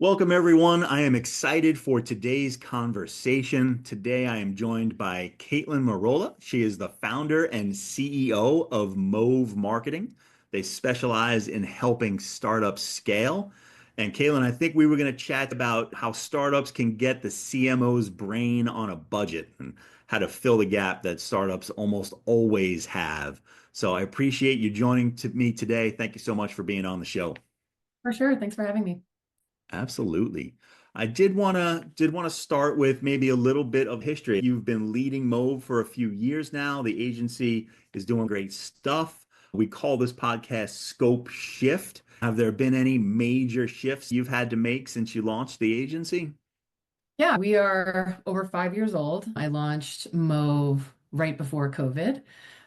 Welcome, everyone. I am excited for today's conversation. Today, I am joined by Kaitlyn Merola. She is the founder and CEO of Move Marketing. They specialize in helping startups scale. And Kaitlyn, I think we were going to chat about how startups can get the CMO's brain on a budget and how to fill the gap that startups almost always have. So I appreciate you joining me today. Thank you so much for being on the show. For sure. Thanks for having me. Absolutely. I did want to start with maybe a little bit of history. You've been leading Move for a few years now. The agency is doing great stuff. We call this podcast Scope Shift. Have there been any major shifts you've had to make since you launched the agency? Yeah, we are over 5 years old. I launched Move right before COVID.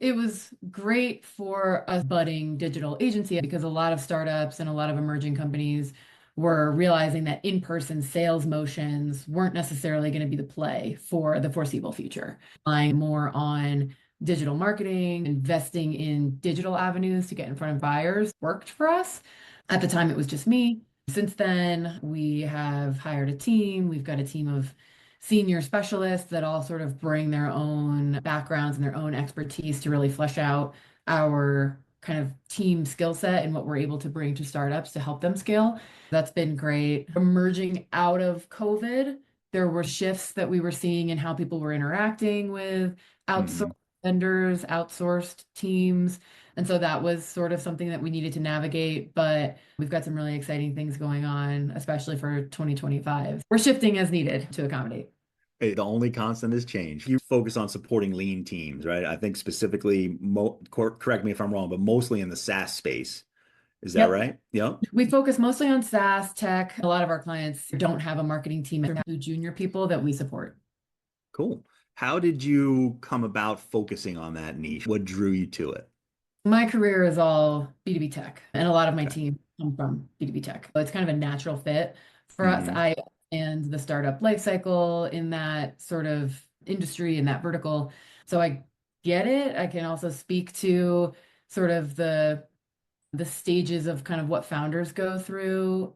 It was great for a budding digital agency because a lot of startups and a lot of emerging companies were realizing that in-person sales motions weren't necessarily going to be the play for the foreseeable future. Relying more on digital marketing, investing in digital avenues to get in front of buyers worked for us. At the time, it was just me. Since then, we have hired a team. We've got a team of senior specialists that all sort of bring their own backgrounds and their own expertise to really flesh out our kind of team skill set and what we're able to bring to startups to help them scale. That's been great. Emerging out of COVID, there were shifts that we were seeing in how people were interacting with outsourced Mhm. vendors, outsourced teams. And so that was sort of something that we needed to navigate, but we've got some really exciting things going on, especially for 2025. We're shifting as needed to accommodate. Hey, the only constant is change. You focus on supporting lean teams, right? I think specifically, correct me if I'm wrong, but mostly in the SaaS space. Is that Yep. right? Yep. We focus mostly on SaaS tech. A lot of our clients don't have a marketing team, they're junior people that we support. Cool. How did you come about focusing on that niche? What drew you to it? My career is all B2B tech, and a lot of my Okay. team come from B2B tech. So it's kind of a natural fit for us. Hmm. I and the startup life cycle in that sort of industry in that vertical. So I get it. I can also speak to sort of the stages of kind of what founders go through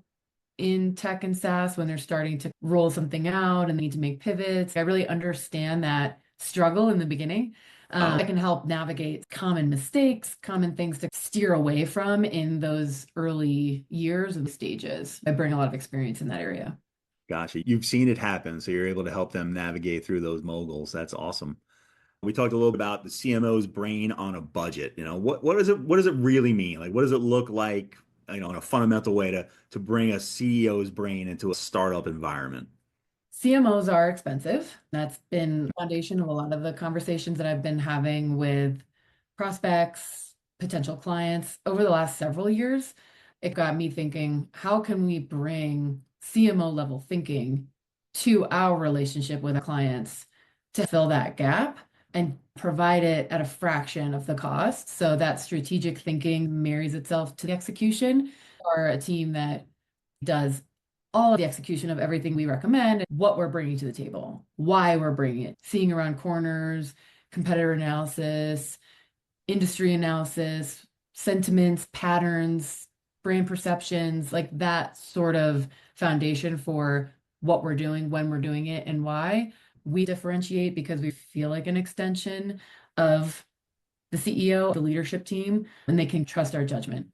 in tech and SaaS when they're starting to roll something out and they need to make pivots. I really understand that struggle in the beginning. I can help navigate common mistakes, common things to steer away from in those early years and stages. I bring a lot of experience in that area. Gotcha. You've seen it happen, so you're able to help them navigate through those moguls. That's awesome. We talked a little bit about the CMO's brain on a budget. What does it really mean? Like, what does it look like, in a fundamental way to bring a CEO's brain into a startup environment? CMOs are expensive. That's been the foundation of a lot of the conversations that I've been having with prospects, potential clients over the last several years. It got me thinking, how can we bring CMO level thinking to our relationship with our clients to fill that gap and provide it at a fraction of the cost so that strategic thinking marries itself to the execution, or a team that does all of the execution of everything we recommend, and what we're bringing to the table, why we're bringing it, seeing around corners, competitor analysis, industry analysis, sentiments, patterns, brand perceptions, like that sort of foundation for what we're doing, when we're doing it, and why. We differentiate because we feel like an extension of the CEO, the leadership team, and they can trust our judgment.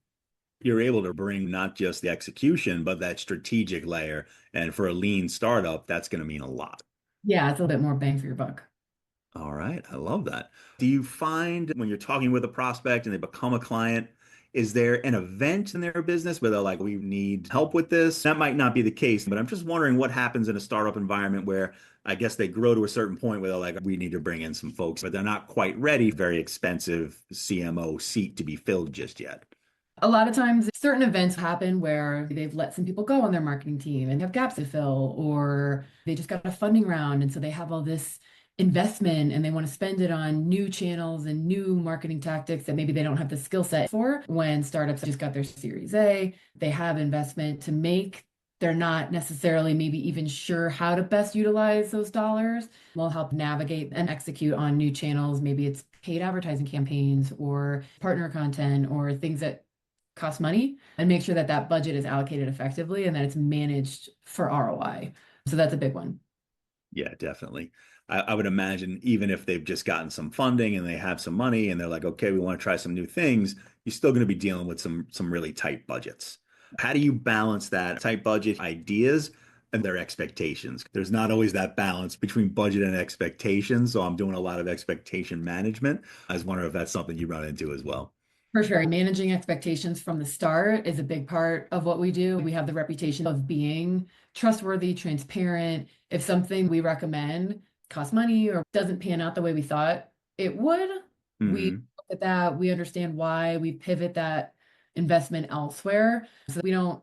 You're able to bring not just the execution, but that strategic layer. And for a lean startup, that's going to mean a lot. Yeah, it's a little bit more bang for your buck. All right. I love that. Do you find when you're talking with a prospect and they become a client, is there an event in their business where they're like, we need help with this? That might not be the case, but I'm just wondering what happens in a startup environment where I guess they grow to a certain point where they're like, we need to bring in some folks, but they're not quite ready. Very expensive CMO seat to be filled just yet. A lot of times, certain events happen where they've let some people go on their marketing team and have gaps to fill, or they just got a funding round. And so they have all this investment and they want to spend it on new channels and new marketing tactics that maybe they don't have the skill set for. When startups just got their Series A, they have investment to make. They're not necessarily maybe even sure how to best utilize those dollars. We'll help navigate and execute on new channels. Maybe it's paid advertising campaigns or partner content or things that costs money and make sure that that budget is allocated effectively and that it's managed for ROI. So that's a big one. Yeah, definitely. I would imagine even if they've just gotten some funding and they have some money and they're like, okay, we want to try some new things, you're still going to be dealing with some really tight budgets. How do you balance that tight budget ideas and their expectations? There's not always that balance between budget and expectations. So I'm doing a lot of expectation management. I was wondering if that's something you run into as well. For sure. Managing expectations from the start is a big part of what we do. We have the reputation of being trustworthy, transparent. If something we recommend costs money or doesn't pan out the way we thought it would, we Hmm. look at that, we understand why, we pivot that investment elsewhere. So we don't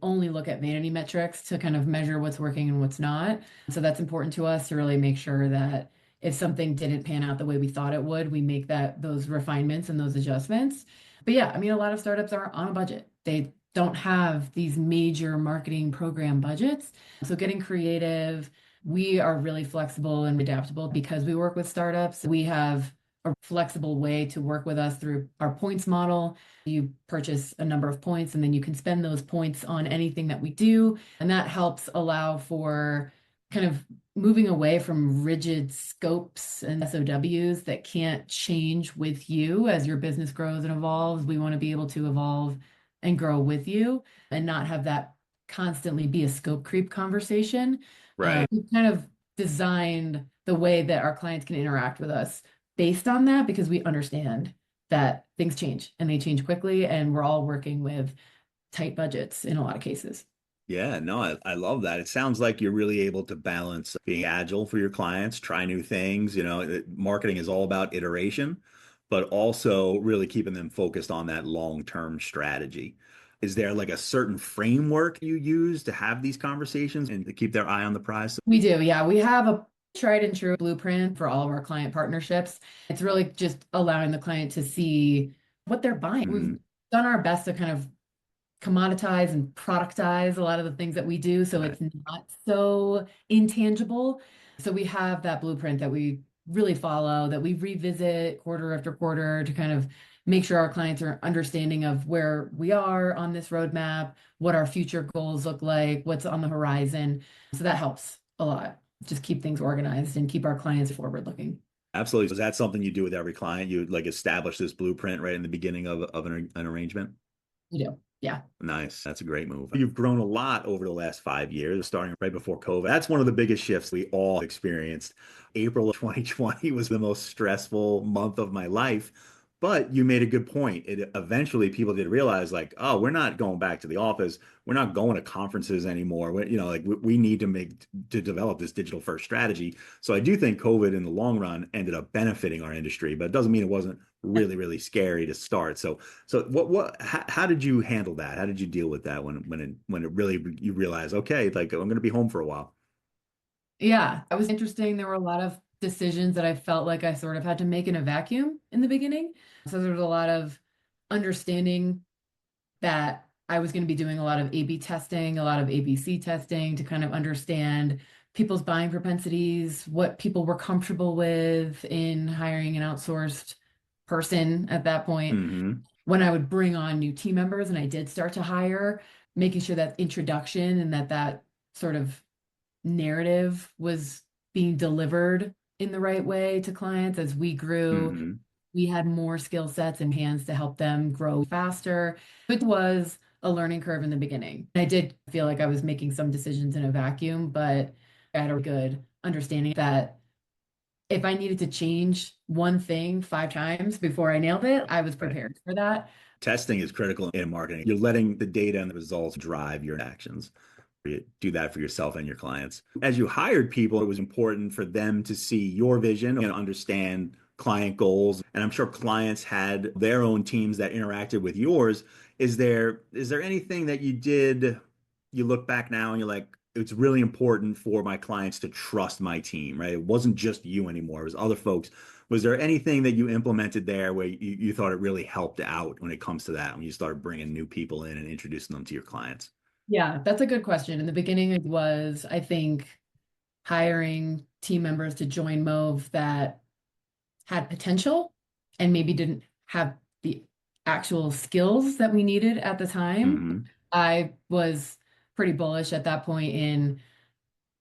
only look at vanity metrics to kind of measure what's working and what's not. So that's important to us to really make sure that if something didn't pan out the way we thought it would, we make those refinements and those adjustments. But yeah, I mean, a lot of startups are on a budget. They don't have these major marketing program budgets. So getting creative, we are really flexible and adaptable because we work with startups. We have a flexible way to work with us through our points model. You purchase a number of points and then you can spend those points on anything that we do. And that helps allow for kind of moving away from rigid scopes and SOWs that can't change with you as your business grows and evolves. We want to be able to evolve and grow with you and not have that constantly be a scope creep conversation. Right. We've kind of designed the way that our clients can interact with us based on that because we understand that things change and they change quickly, and we're all working with tight budgets in a lot of cases. Yeah, no, I love that. It sounds like you're really able to balance being agile for your clients, try new things. Marketing is all about iteration, but also really keeping them focused on that long-term strategy. Is there like a certain framework you use to have these conversations and to keep their eye on the prize? We do, yeah. We have a tried and true blueprint for all of our client partnerships. It's really just allowing the client to see what they're buying. We've Mm, done our best to kind of commoditize and productize a lot of the things that we do, so right. it's not so intangible. So we have that blueprint that we really follow, that we revisit quarter after quarter to kind of make sure our clients are understanding of where we are on this roadmap, what our future goals look like, what's on the horizon. So that helps a lot. Just keep things organized and keep our clients forward looking. Absolutely. Is that something you do with every client? You like establish this blueprint right in the beginning of an arrangement? We do. Yeah. Nice. That's a great move. You've grown a lot over the last 5 years, starting right before COVID. That's one of the biggest shifts we all experienced. April of 2020 was the most stressful month of my life. But you made a good point. It eventually people did realize like, oh, we're not going back to the office. We're not going to conferences anymore. We need to develop this digital first strategy. So I do think COVID in the long run ended up benefiting our industry, but it doesn't mean it wasn't really, really scary to start. So how did you handle that? How did you deal with that when it really you realize, okay, like I'm going to be home for a while? Yeah, it was interesting. There were a lot of decisions that I felt like I sort of had to make in a vacuum in the beginning. So there was a lot of understanding that I was going to be doing a lot of A/B testing, a lot of ABC testing to kind of understand people's buying propensities, what people were comfortable with in hiring an outsourced person at that point. Hmm. When I would bring on new team members and I did start to hire, making sure that introduction and that sort of narrative was being delivered in the right way to clients as we grew. Hmm. We had more skill sets and hands to help them grow faster. It was a learning curve in the beginning. I did feel like I was making some decisions in a vacuum, but I had a good understanding that if I needed to change one thing 5 times before I nailed it, I was Right. prepared for that. Testing is critical in marketing. You're letting the data and the results drive your actions. You do that for yourself and your clients. As you hired people, it was important for them to see your vision and understand client goals. And I'm sure clients had their own teams that interacted with yours. Is there anything that you did, you look back now and you're like, it's really important for my clients to trust my team, right? It wasn't just you anymore, it was other folks. Was there anything that you implemented there where you thought it really helped out when it comes to that, when you started bringing new people in and introducing them to your clients? Yeah, that's a good question. In the beginning, it was, I think, hiring team members to join Move that had potential and maybe didn't have the actual skills that we needed at the time. Hmm. I was pretty bullish at that point in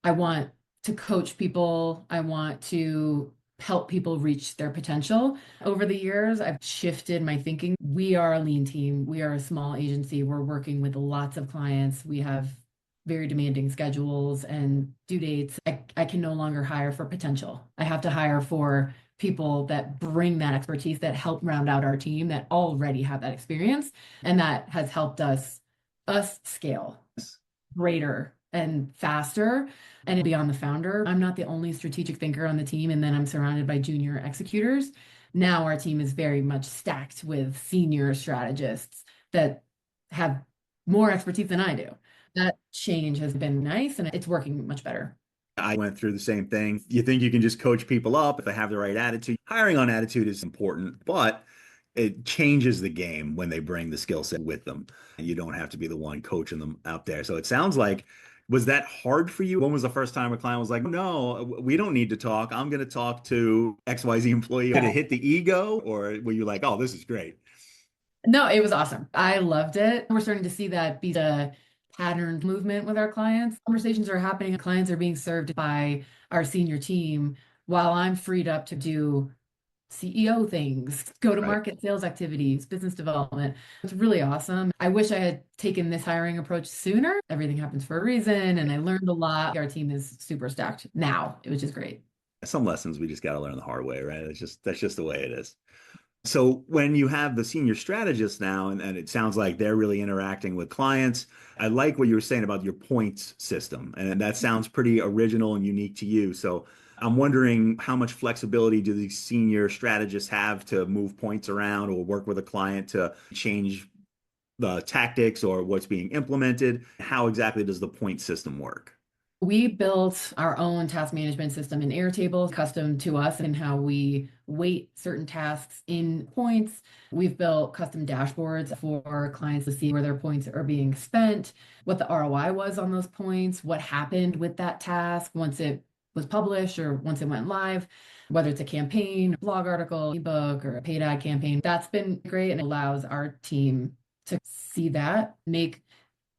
I want to coach people. I want to help people reach their potential. Over the years, I've shifted my thinking. We are a lean team. We are a small agency. We're working with lots of clients. We have very demanding schedules and due dates. I can no longer hire for potential. I have to hire for people that bring that expertise, that help round out our team, that already have that experience. And that has helped us scale greater and faster and beyond the founder. I'm not the only strategic thinker on the team, and then I'm surrounded by junior executors. Now our team is very much stacked with senior strategists that have more expertise than I do. That change has been nice and it's working much better. I went through the same thing. You think you can just coach people up if they have the right attitude. Hiring on attitude is important, but it changes the game when they bring the skill set with them. You don't have to be the one coaching them out there. So it sounds like, was that hard for you? When was the first time a client was like, no, we don't need to talk. I'm going to talk to XYZ employee. Did it hit the ego or were you like, oh, this is great? No, it was awesome. I loved it. We're starting to see that be the patterned movement with our clients. Conversations are happening, clients are being served by our senior team while I'm freed up to do CEO things, go to Right. market sales activities, business development. It's really awesome. I wish I had taken this hiring approach sooner. Everything happens for a reason, and I learned a lot. Our team is super stacked now, which is great. Some lessons we just got to learn the hard way, right? That's just the way it is. So when you have the senior strategists now, and it sounds like they're really interacting with clients, I like what you were saying about your points system, and that sounds pretty original and unique to you. So I'm wondering how much flexibility do these senior strategists have to move points around or work with a client to change the tactics or what's being implemented? How exactly does the point system work? We built our own task management system in Airtable, custom to us and how we weight certain tasks in points. We've built custom dashboards for clients to see where their points are being spent, what the ROI was on those points, what happened with that task once it was published or once it went live, whether it's a campaign, blog article, ebook, or a paid ad campaign. That's been great and allows our team to see that, make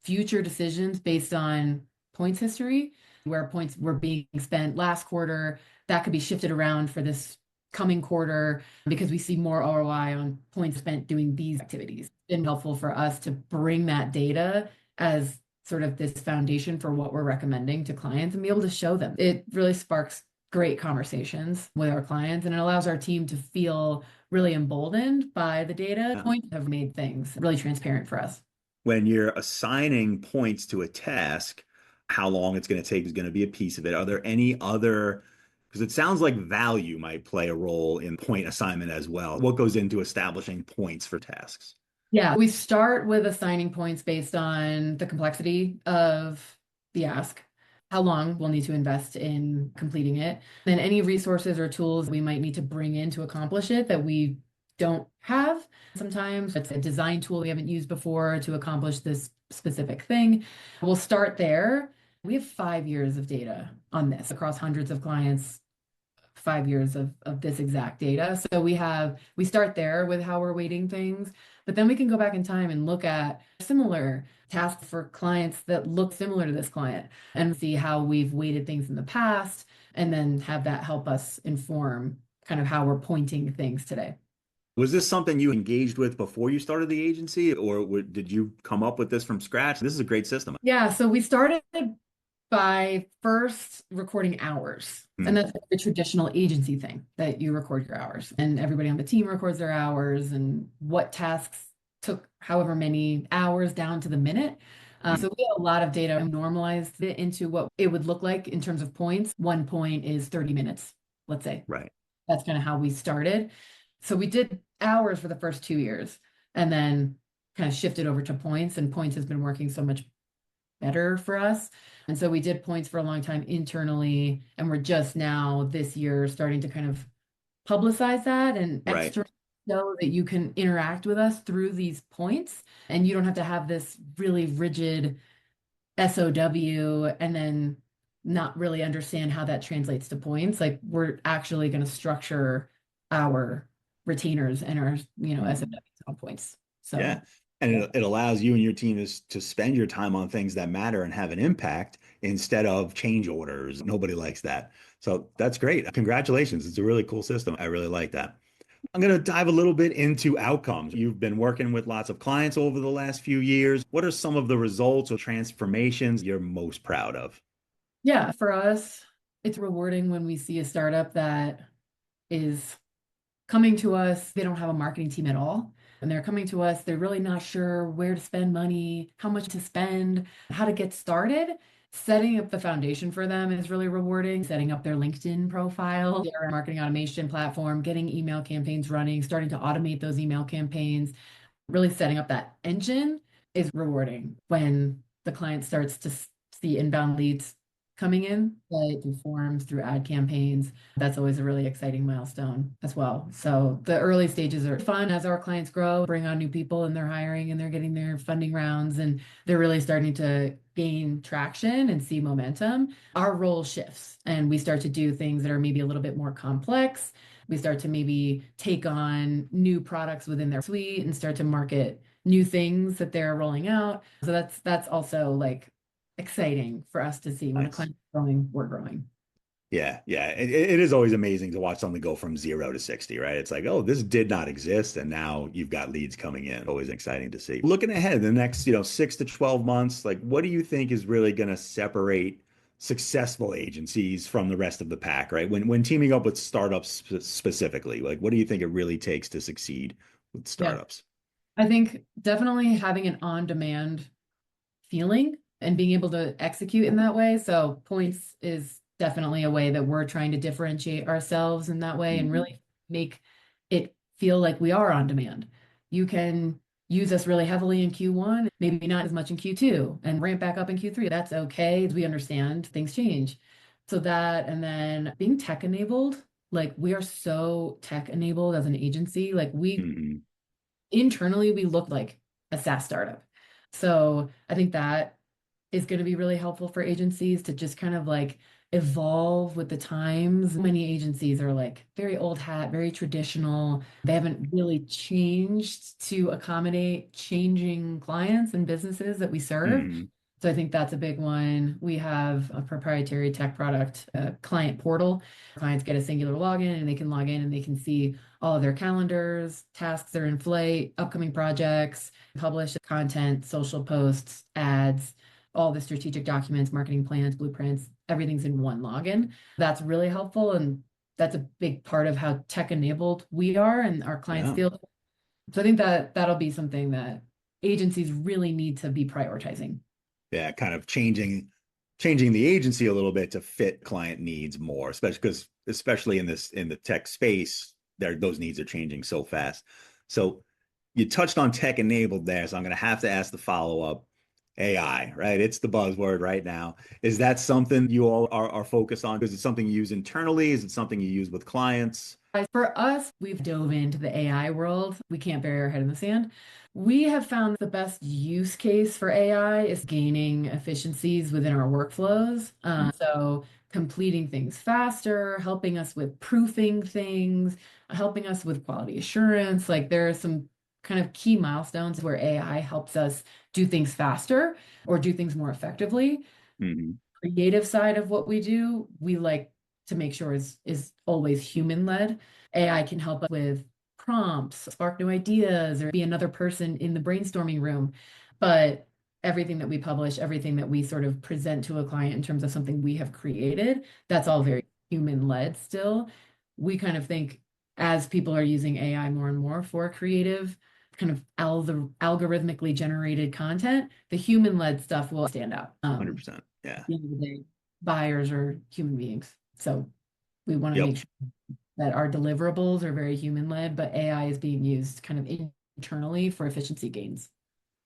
future decisions based on points history, where points were being spent last quarter, that could be shifted around for this coming quarter because we see more ROI on points spent doing these activities. It's been helpful for us to bring that data as sort of this foundation for what we're recommending to clients and be able to show them. It really sparks great conversations with our clients and it allows our team to feel really emboldened by the data. Points have made things really transparent for us. When you're assigning points to a task, how long it's going to take is going to be a piece of it. Are there any other, because it sounds like value might play a role in point assignment as well. What goes into establishing points for tasks? Yeah, we start with assigning points based on the complexity of the ask, how long we'll need to invest in completing it, then any resources or tools we might need to bring in to accomplish it that we don't have. Sometimes it's a design tool we haven't used before to accomplish this specific thing. We'll start there. We have 5 years of data on this across hundreds of clients, 5 years of this exact data. So we start there with how we're weighting things, but then we can go back in time and look at similar tasks for clients that look similar to this client and see how we've weighted things in the past, and then have that help us inform kind of how we're pointing things today. Was this something you engaged with before you started the agency, or did you come up with this from scratch? This is a great system. Yeah, so we started by first recording hours. Hmm. And that's a traditional agency thing that you record your hours and everybody on the team records their hours and what tasks took however many hours down to the minute. Hmm. So we had a lot of data and normalized it into what it would look like in terms of points. One point is 30 minutes, let's say. Right. That's kind of how we started. So we did hours for the first 2 years and then kind of shifted over to points, and points has been working so much better for us. And so we did points for a long time internally, and we're just now this year starting to kind of publicize that and Right. extra so that you can interact with us through these points and you don't have to have this really rigid SOW and then not really understand how that translates to points. Like we're actually going to structure our retainers and our, Mhm. SOW on points. Yeah. So And yeah. it allows you and your team to spend your time on things that matter and have an impact instead of change orders. Nobody likes that. So that's great. Congratulations. It's a really cool system. I really like that. I'm going to dive a little bit into outcomes. You've been working with lots of clients over the last few years. What are some of the results or transformations you're most proud of? Yeah, for us, it's rewarding when we see a startup that is coming to us. They don't have a marketing team at all. And they're coming to us, they're really not sure where to spend money, how much to spend, how to get started. Setting up the foundation for them is really rewarding. Setting up their LinkedIn profile, their marketing automation platform, getting email campaigns running, starting to automate those email campaigns, really setting up that engine is rewarding when the client starts to see inbound leads coming in, like through forms, through ad campaigns. That's always a really exciting milestone as well. So the early stages are fun as our clients grow, bring on new people and they're hiring and they're getting their funding rounds and they're really starting to gain traction and see momentum. Our role shifts and we start to do things that are maybe a little bit more complex. We start to maybe take on new products within their suite and start to market new things that they're rolling out. So that's also like exciting for us to see when a Nice. client's growing, we're growing. Yeah, yeah. It is always amazing to watch something go from 0 to 60, right? It's like, oh, this did not exist, and now you've got leads coming in. Always exciting to see. Looking ahead, the next, 6 to 12 months, like, what do you think is really going to separate successful agencies from the rest of the pack, right? When teaming up with startups specifically, like, what do you think it really takes to succeed with Yeah. startups? I think definitely having an on-demand feeling and being able to execute in that way. So points is definitely a way that we're trying to differentiate ourselves in that way and Mhm. really make it feel like we are on demand. You can use us really heavily in Q1, maybe not as much in Q2, and ramp back up in Q3. That's okay. We understand things change. So that, and then being tech enabled, like we are so tech enabled as an agency, like we Mhm. internally we look like a SaaS startup. So I think that is going to be really helpful for agencies to just kind of like evolve with the times. Many agencies are like very old hat, very traditional. They haven't really changed to accommodate changing clients and businesses that we serve. Mhm. So I think that's a big one. We have a proprietary tech product, a client portal. Clients get a singular login and they can log in and they can see all of their calendars, tasks that are in flight, upcoming projects, publish content, social posts, ads, all the strategic documents, marketing plans, blueprints, everything's in one login. That's really helpful. And that's a big part of how tech enabled we are and our clients Yeah. feel. So I think that that'll be something that agencies really need to be prioritizing. Yeah, kind of changing the agency a little bit to fit client needs more, especially in the tech space, there those needs are changing so fast. So you touched on tech enabled there, so I'm going to have to ask the follow up. AI, right? It's the buzzword right now. Is that something you all are focused on? Is it something you use internally? Is it something you use with clients? For us, we've dove into the AI world. We can't bury our head in the sand. We have found the best use case for AI is gaining efficiencies within our workflows. So completing things faster, helping us with proofing things, helping us with quality assurance. Like there are some kind of key milestones where AI helps us do things faster or do things more effectively. Hmm. Creative side of what we do, we like to make sure is always human led. AI can help us with prompts, spark new ideas, or be another person in the brainstorming room. But everything that we publish, everything that we sort of present to a client in terms of something we have created, that's all very human led still. We kind of think as people are using AI more and more for creative, kind of algorithmically generated content, the human led stuff will stand out. 100%. Yeah. The end of the day, buyers are human beings. So we want to make Yep. sure that our deliverables are very human led, but AI is being used kind of internally for efficiency gains.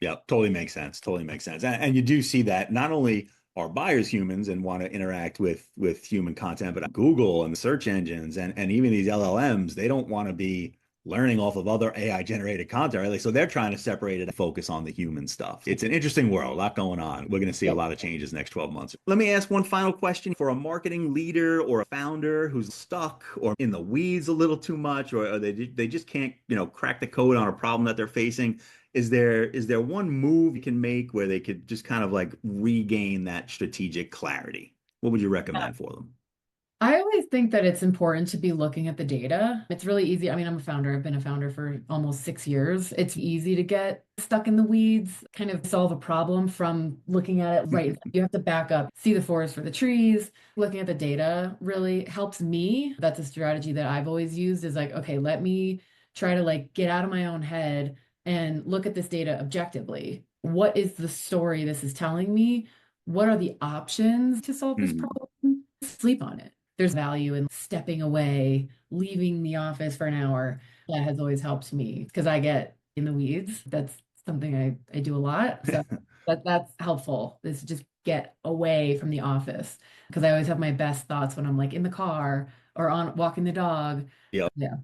Yeah, totally makes sense. Totally makes sense. And you do see that not only are buyers humans and want to interact with human content, but Google and the search engines and even these LLMs, they don't want to be learning off of other AI generated content, right? Like, so they're trying to separate it and focus on the human stuff. It's an interesting world, a lot going on. We're going to see a Yeah. lot of changes next 12 months. Let me ask one final question for a marketing leader or a founder who's stuck or in the weeds a little too much, or they just can't, crack the code on a problem that they're facing. Is there one move you can make where they could just kind of like regain that strategic clarity? What would you recommend for them? I always think that it's important to be looking at the data. It's really easy. I mean, I'm a founder. I've been a founder for almost 6 years. It's easy to get stuck in the weeds, kind of solve a problem from looking at it right. You have to back up, see the forest for the trees. Looking at the data really helps me. That's a strategy that I've always used is like, okay, let me try to like get out of my own head and look at this data objectively. What is the story this is telling me? What are the options to solve this Hmm. problem? Sleep on it. There's value in stepping away, leaving the office for an hour. That has always helped me because I get in the weeds. That's something I do a lot. So that's helpful is to just get away from the office because I always have my best thoughts when I'm like in the car or on walking the dog. Yeah. Yeah.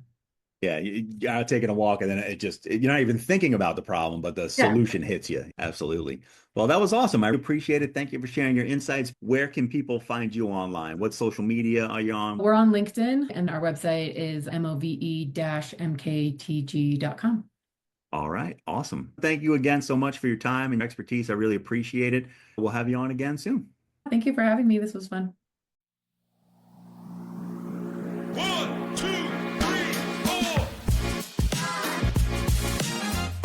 Yeah, you're out taking a walk, and then you're not even thinking about the problem, but the Yeah. solution hits you. Absolutely. Well, that was awesome. I appreciate it. Thank you for sharing your insights. Where can people find you online? What social media are you on? We're on LinkedIn and our website is move-mktg.com. All right, awesome. Thank you again so much for your time and your expertise. I really appreciate it. We'll have you on again soon. Thank you for having me. This was fun. One.